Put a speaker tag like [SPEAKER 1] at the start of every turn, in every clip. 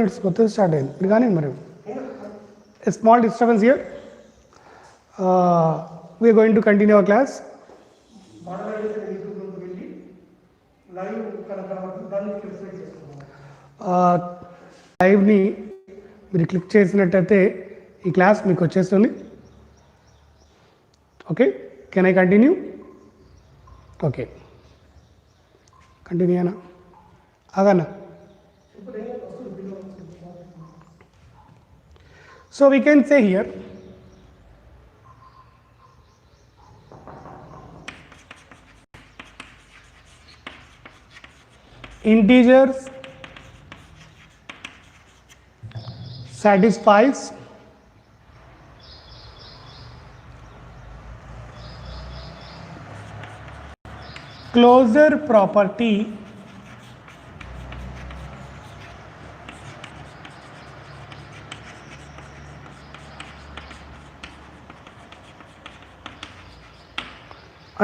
[SPEAKER 1] It's కొత్తది start అయింది మీరు కానీ మరి a small disturbance here. We are going to continue our class. లైవ్ని మీరు క్లిక్ చేసినట్టయితే ఈ క్లాస్ మీకు వచ్చేస్తుంది. Okay, can I continue? Okay, continue అనా అదన్నా. So we can say here integers satisfies closure property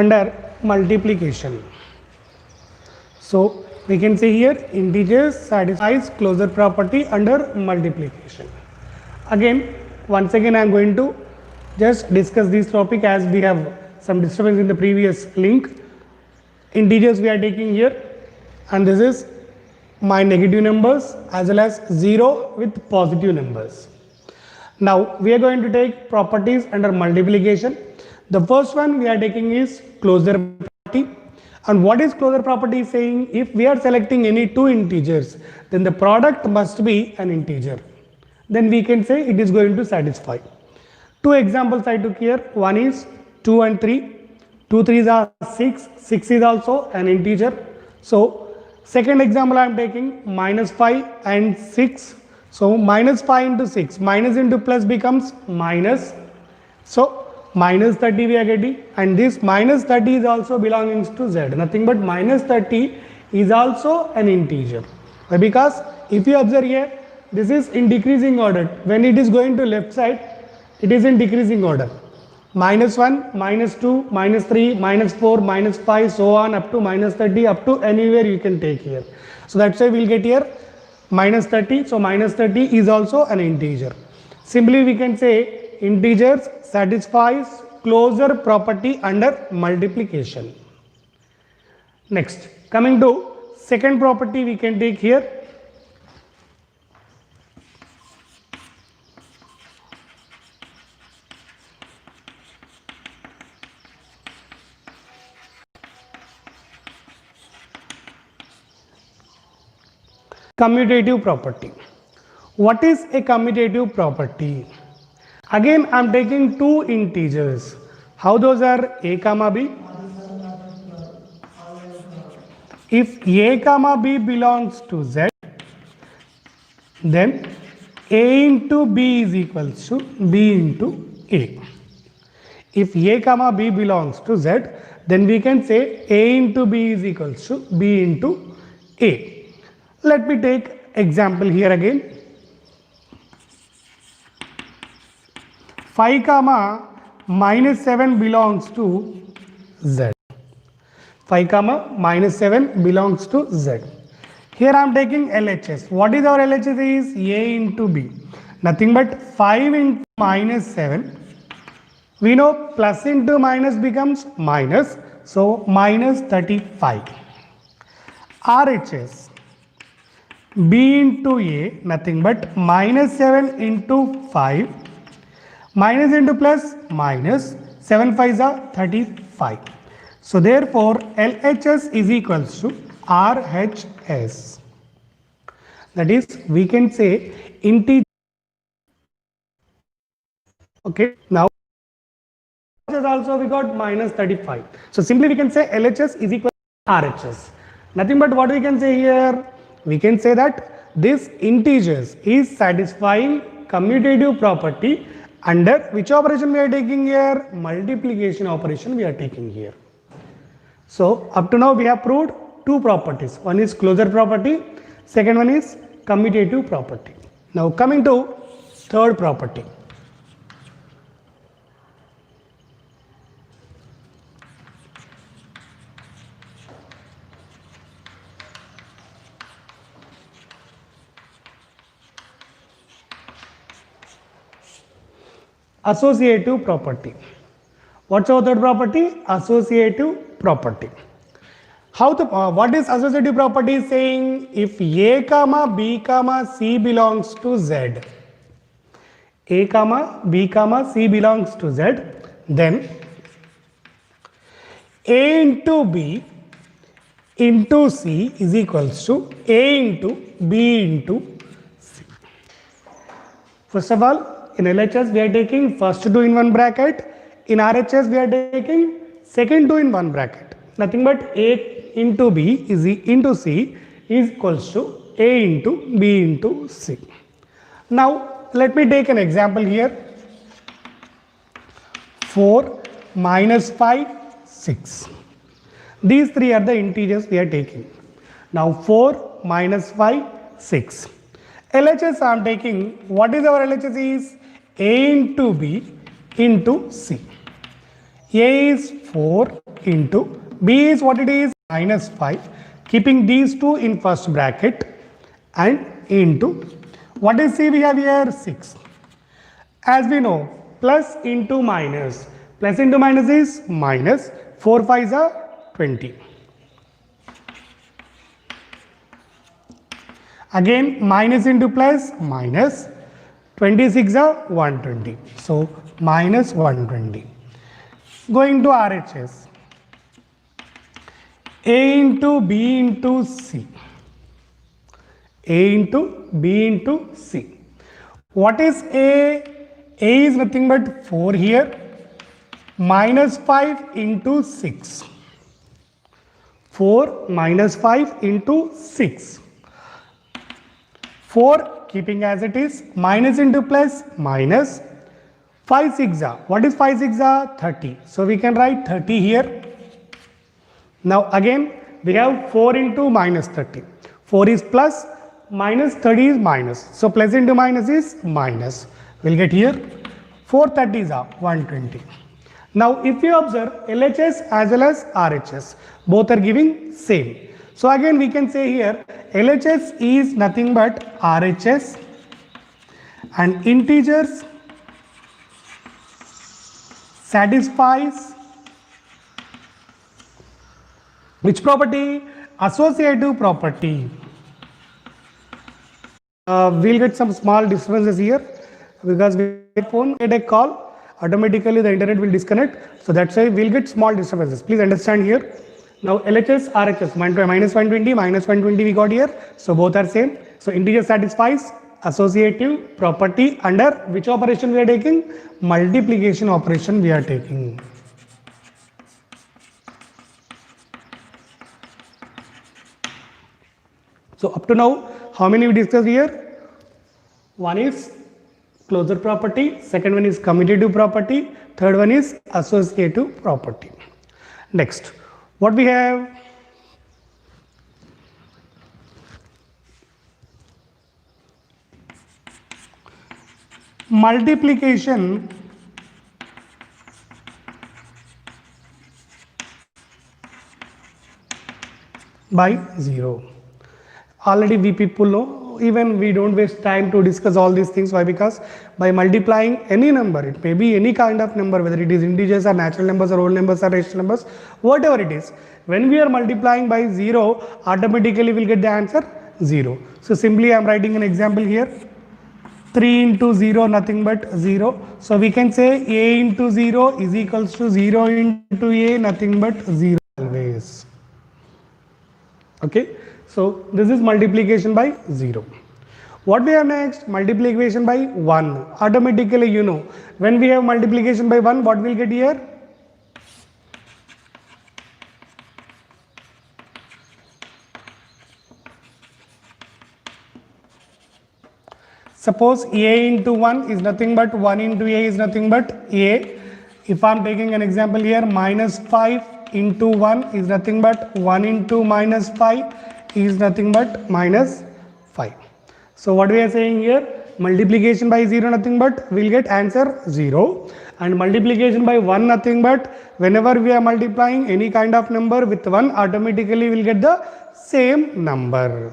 [SPEAKER 1] under multiplication. So we can say here integers satisfies closure property under multiplication. Again, once again I am going to just discuss this topic as we have some disturbance in the previous link. Integers we are taking here, and this is my negative numbers as well as 0 with positive numbers. Now we are going to take properties under multiplication. The first one we are taking is closure property. And what is closure property saying? If we are selecting any two integers, then the product must be an integer. Then we can say it is going to satisfy. Two examples I took here. One is 2 and 3. 2 3s are 6. 6 is also an integer. So second example I am taking -5 and 6. So -5 into 6. Minus into plus becomes minus. So minus 30 we are getting, and this minus 30 is also belonging to z. Nothing but minus 30 is also an integer. Why? Because if you observe here, this is in decreasing order. When it is going to left side, it is in decreasing order. -1, -2, -3, -4, -5, so on up to -30, up to anywhere you can take here. So that's why we'll get here -30. So -30 is also an integer. Simply we can say integers satisfies closure property under multiplication. Next, coming to second property we can take here. Commutative property. What is a commutative property? Again I am taking two integers. How those are? A comma b. If a comma b belongs to z, then a into b is equals to b into a. If a comma b belongs to z, then we can say a into b is equals to b into a. Let me take example here again. 5 comma -7 belongs to z. 5 comma -7 belongs to z. Here I am taking LHS. What is our LHS? Is a into b. Nothing but 5 into -7. We know plus into minus becomes minus. So -35. RHS. B into a. Nothing but -7 into 5. Minus into plus minus, 7 5s are 35. So therefore LHS is equals to RHS. That is, we can say integer. Okay, now also we got -35. So simply we can say LHS is equal to RHS. Nothing but what we can say here? We can say that this integers is satisfying commutative property under which operation we are taking here? Multiplication operation we are taking here. So up to now we have proved two properties. One is closure property, second one is commutative property. Now coming to third property. associative property. What's our third property? Associative property. How the what is associative property saying? If A comma B comma C belongs to Z, A comma B comma C belongs to Z, then A into B into C is equals to A into B into C. First of all, in LHS we are taking first two in one bracket. In RHS we are taking second two in one bracket. Nothing but A into B is into C is equals to A into B into C. Now let me take an example here. 4 minus 5, 6. These three are the integers we are taking. Now 4 minus 5, 6. LHS I am taking, what is our LHS is? A into B into C. A is 4 into B is what it is? Minus 5. Keeping these two in first bracket and into, what is C we have here? 6. As we know, plus into minus. Plus into minus is minus. 4 5s are 20. Again minus into plus minus. 26 are 120. So minus 120. Going to RHS. A into B into C. A into B into C. What is A? A is nothing but 4 here. Minus 5 into 6. 4 minus 5 into 6. 4 keeping as it is. Minus into plus minus. 5 6 are. What is 5 6 are? 30. So we can write 30 here. Now again we have 4 into minus 30. 4 is plus, minus 30 is minus. So plus into minus is minus. We'll get here 4 30s are 120. Now if you observe LHS as well as RHS, both are giving same. So again we can say here LHS is nothing but RHS and integers satisfies which property? Associative property. We'll get some small disturbances here because we get a call, automatically the internet will disconnect. So that's why we'll get small disturbances. Please understand here. Now LHS, RHS, minus 120, minus 120 we got here. So both are same. So integer satisfies associative property under which operation we are taking? Multiplication operation we are taking. So up to now, how many we discussed here? One is closure property, second one is commutative property, third one is associative property. Next, what we have? Multiplication by 0. Already we people know, even we don't waste time to discuss all these things. Why? Because by multiplying any number, it may be any kind of number, whether it is integers or natural numbers or whole numbers or rational numbers, whatever it is, when we are multiplying by 0, automatically we'll get the answer 0. So simply I am writing an example here. 3 into 0 nothing but 0. So we can say A into 0 is equals to 0 into A nothing but 0 always. Okay. So this is multiplication by 0. What we have next? Multiplication by 1. Automatically you know, when we have multiplication by 1, what we'll get here? Suppose A into 1 is nothing but 1 into A is nothing but A. If I am taking an example here, minus 5 into 1 is nothing but 1 into minus 5 is nothing but minus 5. So what we are saying here, multiplication by 0 nothing but we'll get answer 0, and multiplication by 1 nothing but whenever we are multiplying any kind of number with 1, automatically we'll get the same number.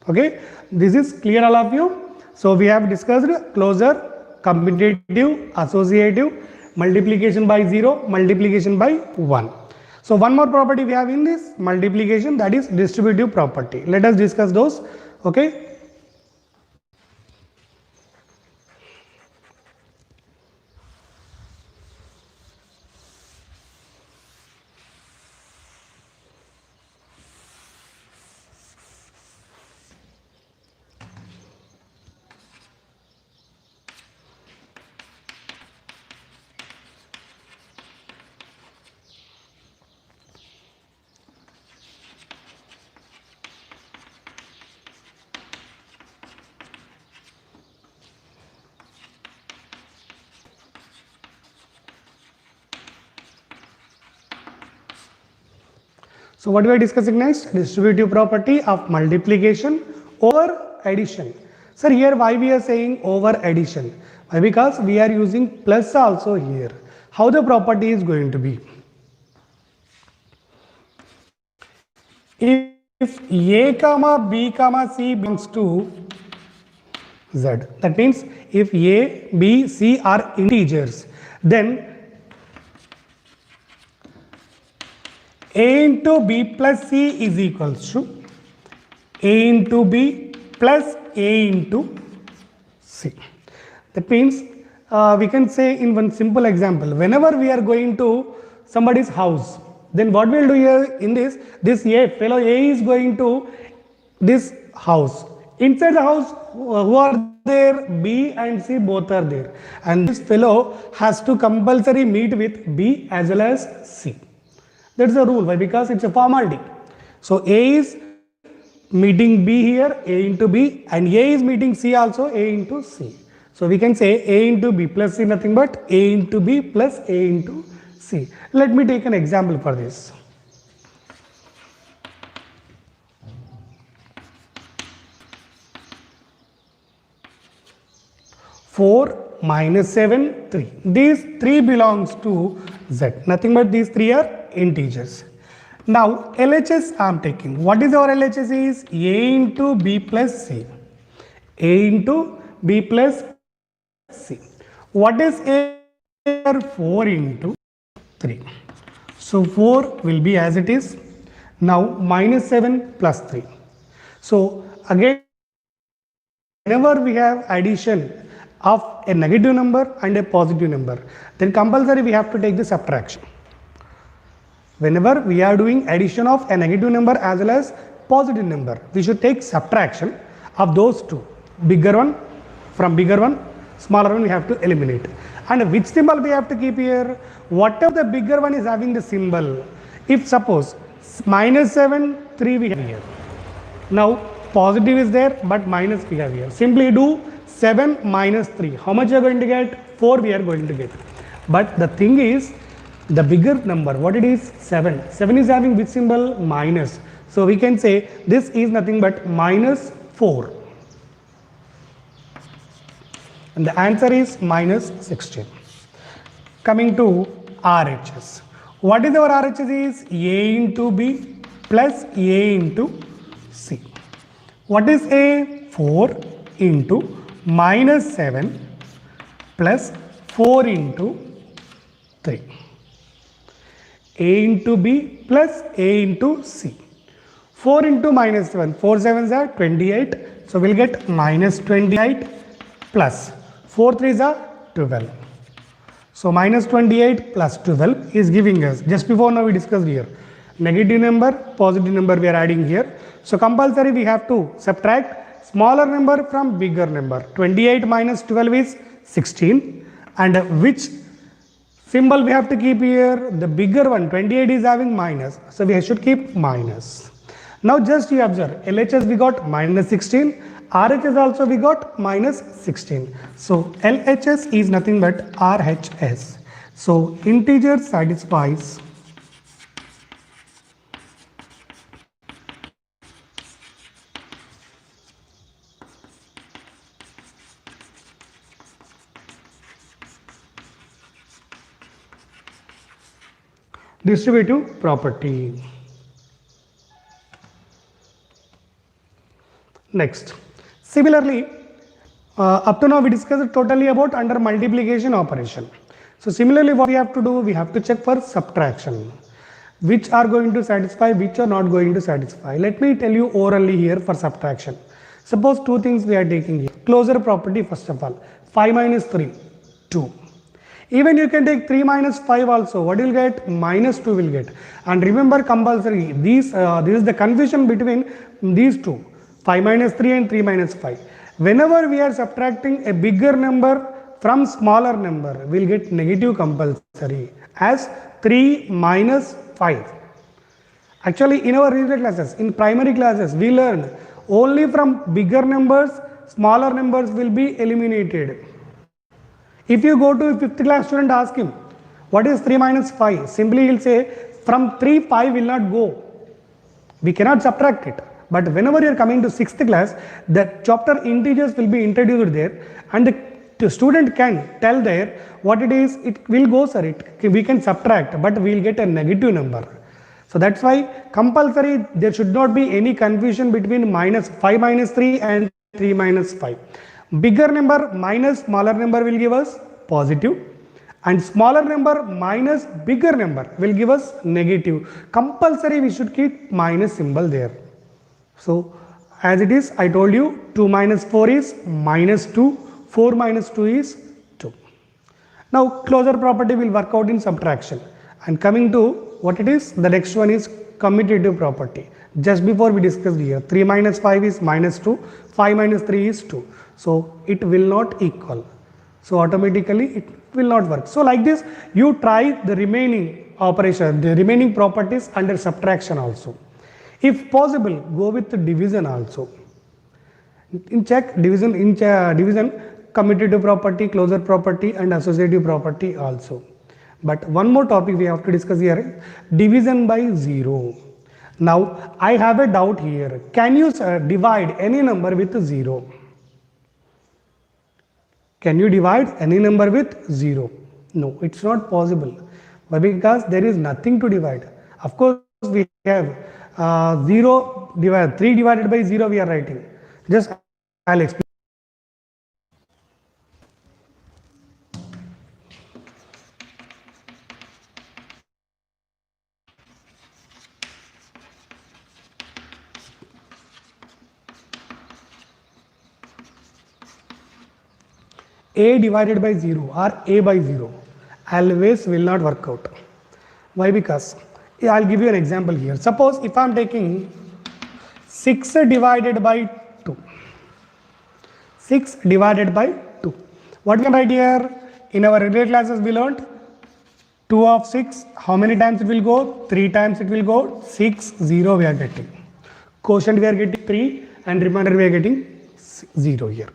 [SPEAKER 1] Okay, this is clear all of you. So we have discussed closure commutative, associative, multiplication by 0, multiplication by 1. So one more property we have in this multiplication, that is distributive property. Let us discuss those. Okay. So what we are discussing next? Distributive property of multiplication over addition. Sir, here why we are saying over addition? Why? Because we are using plus also here. How the property is going to be? If A comma B comma C belongs to Z, that means if A, B, C are integers, then A into B plus C is equals to A into B plus A into C. That means we can say in one simple example, whenever we are going to somebody's house, then what we will do here in this A, fellow A is going to this house. Inside the house, who are there? B and C both are there. And this fellow has to compulsory meet with B as well as C. That's the rule. Why? Because it's a formality. So A is meeting B here, A into B, and A is meeting C also, A into C. So we can say A into B plus C nothing but A into B plus A into C. Let me take an example for this. Four minus 7, 3. These 3 belongs to Z. Nothing but these 3 are integers. Now LHS I am taking. What is our LHS is A into B plus C. A into B plus C. What is A? 4 into 3. So 4 will be as it is. Now minus 7 plus 3. So again, whenever we have addition of a negative number and a positive number, then compulsory we have to take the subtraction. Whenever we are doing addition of a negative number as well as positive number, we should take subtraction of those two. Bigger one from bigger one, smaller one we have to eliminate. And which symbol we have to keep here? Whatever the bigger one is having the symbol. If suppose minus 7, 3 we have here. Now positive is there but minus we have here. Simply do 7 minus 3. How much you are going to get? 4 we are going to get. But the thing is, the bigger number, what it is? 7. 7 is having which symbol? Minus. So we can say this is nothing but minus 4. And the answer is minus 16. Coming to RHS. What is our RHS is? A into B plus A into C. What is A? 4 into minus 7 plus 4 into 3. A into B plus A into C. 4 into minus 7. 4 7s are 28. So we'll get minus 28 plus 4 3s are 12. So minus 28 plus 12 is giving us, just before now we discussed here, negative number, positive number we are adding here. So compulsory we have to subtract smaller number from bigger number. 28 minus 12 is 16. And which symbol we have to keep here? The bigger one. 28 is having minus. So we should keep minus. Now just you observe, LHS we got minus 16. RHS also we got minus 16. So LHS is nothing but RHS. So integer satisfies distributive property. Next, similarly, Up to now we discussed totally about under multiplication operation. So similarly what we have to do, we have to check for subtraction. Which are going to satisfy, which are not going to satisfy. Let me tell you orally here for subtraction. Suppose two things we are taking here. Closure property first of all. 5 minus 3, 2. Even you can take 3 minus 5 also. What you will get? Minus 2 will get. And remember compulsory, this is the confusion between these two. 5 minus 3 and 3 minus 5. Whenever we are subtracting a bigger number from smaller number, we will get negative compulsory as 3 minus 5. Actually in our regular classes, in primary classes, we learned only from bigger numbers, smaller numbers will be eliminated. If you go to a 5th class student, ask him, what is 3 minus 5? Simply he will say, from 3, 5 will not go. We cannot subtract it. But whenever you are coming to 6th class, the chapter integers will be introduced there and the student can tell there what it is, it will go sir, we can subtract but we will get a negative number. So that's why compulsory there should not be any confusion between minus 5 minus 3 and 3 minus 5. Bigger number minus smaller number will give us positive and smaller number minus bigger number will give us negative. Compulsory we should keep minus symbol there. So as it is, I told you 2 minus 4 is minus 2, 4 minus 2 is 2. Now closure property will work out in subtraction. And coming to what it is, the next one is commutative property. Just before we discussed here, 3 minus 5 is minus 2, 5 minus 3 is 2. So it will not equal. So automatically it will not work. So like this, you try the remaining operation, the remaining properties under subtraction also. If possible, go with the division also. In division, commutative property, closure property and associative property also. But one more topic we have to discuss here, division by 0. Now I have a doubt here. Can you divide any number with 0? Can you divide any number with 0? No, it's not possible. But because there is nothing to divide. Of course, we have 3 divided by 0 we are writing. Just I'll explain. A divided by 0 or A by 0 always will not work out. Why? Because I'll give you an example here. Suppose if I am taking 6 divided by 2. 6 divided by 2. What we can write here? In our regular classes we learned 2 of 6. How many times it will go? 3 times it will go. 6, 0 we are getting. Quotient we are getting 3 and remainder we are getting 0 here.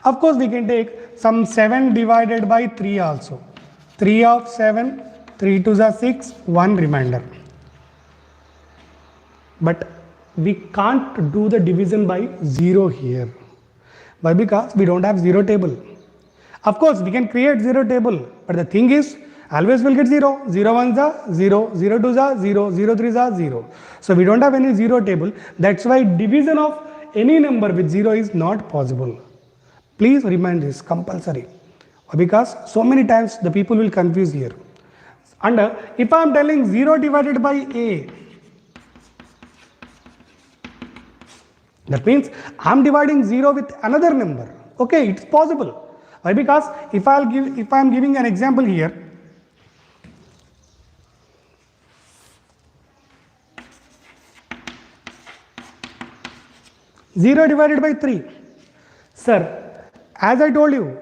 [SPEAKER 1] Of course we can take some 7 divided by 3 also. 3 of 7, 3 to the 6, 1 remainder. But we can't do the division by 0 here. Why? Because we don't have 0 table. Of course, we can create 0 table, but the thing is, always will get 0. 0 1s are 0, 0 2s are 0, 0 3s are 0. So we don't have any 0 table. That's why division of any number with 0 is not possible. Please remind this compulsory. Because so many times the people will confuse here. And if I am telling 0 divided by A, that means I am dividing 0 with another number. Okay, it's possible. Why? Because if I am giving an example here, zero divided by 3. Sir, as I told you,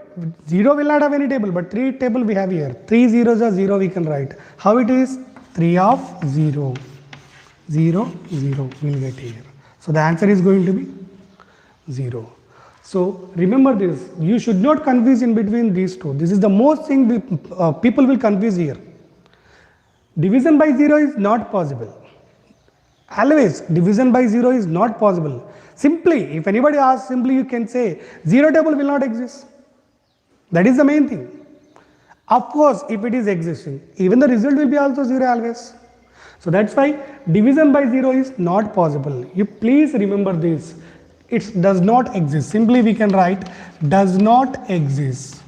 [SPEAKER 1] 0 will not have any table, but 3 table we have here. 3 zeros are 0 we can write. How it is? 3 of 0. 0, 0 we will get here. So the answer is going to be 0. So remember this, you should not confuse in between these two. This is the most thing people will confuse here. Division by 0 is not possible. Always division by 0 is not possible. Simply, if anybody asks, simply you can say 0 table will not exist. That is the main thing. Of course, if it is existing, even the result will be also 0 always. So that's why division by 0 is not possible. You please remember this. It does not exist. Simply we can write does not exist.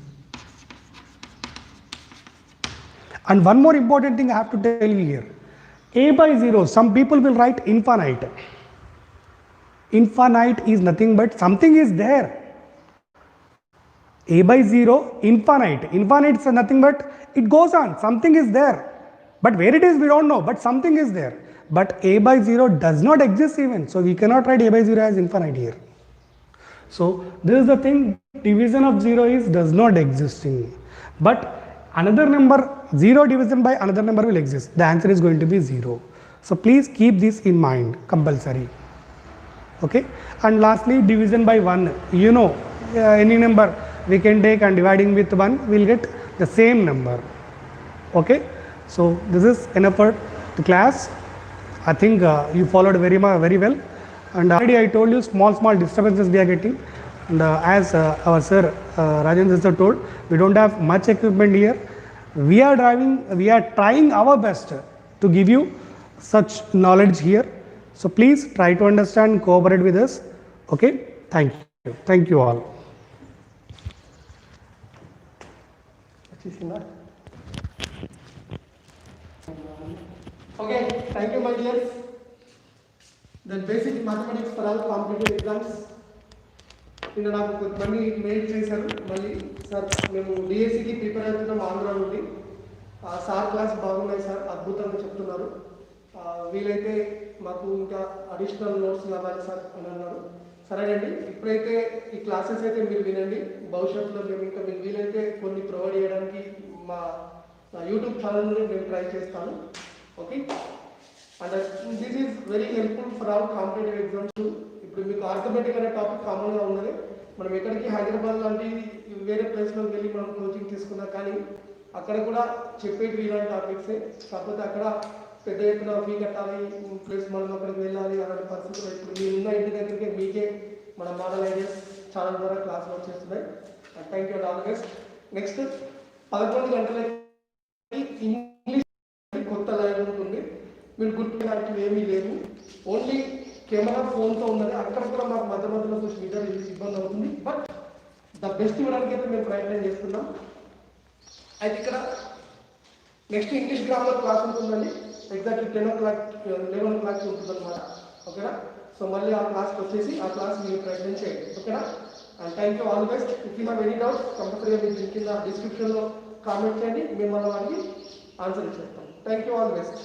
[SPEAKER 1] And one more important thing I have to tell you here. A by 0, some people will write infinite. Infinite is nothing but something is there. A by 0, infinite. Infinite is nothing but it goes on, something is there. But where it is we don't know, but something is there. But A by 0 does not exist even. So we cannot write A by 0 as infinite here. So this is the thing, division of 0 is does not exist in. But another number, 0 division by another number will exist. The answer is going to be 0. So please keep this in mind, compulsory. Okay. And lastly, division by 1. You know, any number we can take and dividing with 1, we will get the same number. Okay. So this is enough for the class. I think you followed very well. And already I told you small disturbances we are getting. And as our sir Rajendra sir told, we don't have much equipment here. We are trying our best to give you such knowledge here. So please try to understand, cooperate with us. Okay. Thank you all.
[SPEAKER 2] Okay, thank you my dears. The basic mathematics for all competitive exams. నిన్న నాకు కొంతమంది mail చేశారు మళ్ళీ sir మేము డిఎస్సికి prepare అవుతున్నాం ఆంధ్ర నుండి sir class బాగున్నాయి సార్ అద్భుతంగా చెప్తున్నారు వీలైతే మాకు ఇంకా అడిషనల్ నోట్స్ కావాలి సార్ అని అన్నారు సరేనండి ఇప్పుడైతే ఈ క్లాసెస్ అయితే మీరు వినండి భవిష్యత్తులో మేము ఇంకా మీకు వీలైతే కొన్ని ప్రొవైడ్ చేయడానికి మా యూట్యూబ్ ఛానల్ నుండి నేను ట్రై చేస్తాను okay and this is very helpful for all competitive exams ఇప్పుడు మీకు ఆర్థమెటిక్ అనే టాపిక్ కామన్గా ఉన్నది మనం ఎక్కడికి హైదరాబాద్ లాంటి వేరే ప్లేస్లోకి వెళ్ళి మనం కోచింగ్ తీసుకున్నా కానీ అక్కడ కూడా చెప్పేటి ఇలాంటి టాపిక్సే కాకపోతే అక్కడ పెద్ద ఎత్తున ఫీ కట్టాలి ప్లస్ మనం అక్కడికి వెళ్ళాలి అలాంటి పరిస్థితులు ఇప్పుడు మీరు ఉన్న ఇంటి దగ్గరికి మీకే మన మోడల్ ఐడియాస్ ఛానల్ ద్వారా క్లాసులు వచ్చేస్తున్నాయి thank you all the best next 11 గంటలకి ఇంగ్లీష్ కొత్త లైవ్ ఉంటుంది మీరు గుర్తుపెట్టుకోవడానికి ఏమీ లేదు ఓన్లీ కెమెరా ఫోన్తో ఉన్నది అక్కడ కూడా మాకు మధ్యలో కొంచెం ఇబ్బంది అవుతుంది బట్ ద బెస్ట్ ఇవ్వడానికి అయితే మేము ప్రయత్నం చేస్తున్నాం అయితే ఇక్కడ నెక్స్ట్ ఇంగ్లీష్ గ్రామర్ క్లాస్ ఉంటుందండి ఎగ్జాక్ట్లీ 11 o'clock ఉంటుంది అనమాట ఓకేనా సో మళ్ళీ ఆ క్లాస్కి వచ్చేసి ఆ క్లాస్ మీరు ప్రయత్నం చేయండి ఓకేనా and thank you all the best if you have any doubts కంపల్సరీగా మీరు కింద డిస్క్రిప్షన్లో కామెంట్ చేయండి మేము మన వారికి ఆన్సర్ ఇచ్చేస్తాం thank you all the best